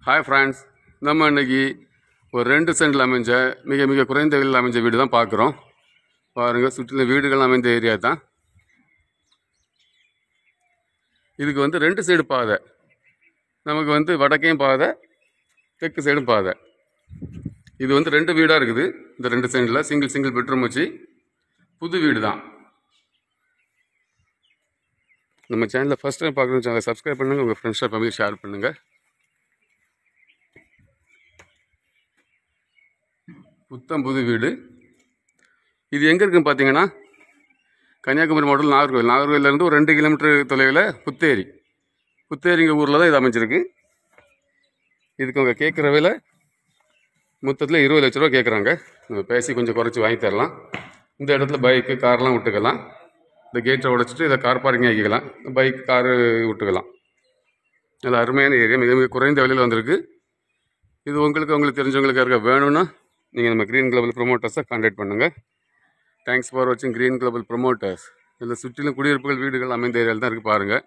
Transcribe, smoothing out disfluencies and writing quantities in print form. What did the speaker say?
Hi friends, நம்ம இன்றைக்கி ஒரு 2 சென்டில் அமைஞ்ச மிக மிக குறைந்த விலையில் அமைஞ்ச வீடு தான் பார்க்குறோம். பாருங்கள், சுற்றிலும் வீடுகள் அமைந்த ஏரியா தான். இதுக்கு 2 சைடு பாதை. நமக்கு வடக்கையும் பாதை, தெற்கு சைடும் பாதை. இது 2 வீடாக இருக்குது. இந்த 2 சென்டில் சிங்கிள் பெட்ரூம் வச்சு புது வீடு தான். நம்ம சேனலில் ஃபஸ்ட் டைம் பார்க்குறோம், சேனலை சப்ஸ்கிரைப் பண்ணுங்கள், உங்கள் ஃப்ரெண்ட்ஸ் ஃபேமிலி ஷேர் பண்ணுங்கள். புத்தம் புது வீடு. இது எங்கே இருக்குன்னு பார்த்தீங்கன்னா, கன்னியாகுமரி மாவட்டம் நாகர்கோவிலேருந்து ஒரு 2 கிலோமீட்டர் தொலைவில் புத்தேரிங்க ஊரில் தான் இது அமைஞ்சிருக்கு. இதுக்கு அவங்க கேட்குற விலை மொத்தத்தில் 20 லட்ச ரூபா கேட்குறாங்க. நம்ம பேசி கொஞ்சம் குறைச்சி வாங்கி தரலாம். இந்த இடத்துல பைக்கு கார்லாம் விட்டுக்கலாம். இந்த கேட்டை உடைச்சிட்டு இதை கார் பார்க்கிங் ஆக்கிக்கலாம். பைக் காரு விட்டுக்கலாம். நல்ல அருமையான ஏரியா, மிக மிக குறைந்த விலையில் வந்திருக்கு. இது உங்களுக்கு தெரிஞ்சவங்களுக்கு யாருக்கா வேணும்னா நீங்கள் நம்ம க்ரீன் குளோபல் ப்ரொமோட்டர்ஸை கான்டாக்ட் பண்ணுங்கள். தேங்க்ஸ் ஃபார் வாட்சிங் க்ரீன் குளோபல் ப்ரொமோட்டர்ஸ். இதில் சுற்றிலும் குடியிருப்புகள் வீடுகள் அமைந்த ஏரியாவில் தான் இருக்குது பாருங்கள்.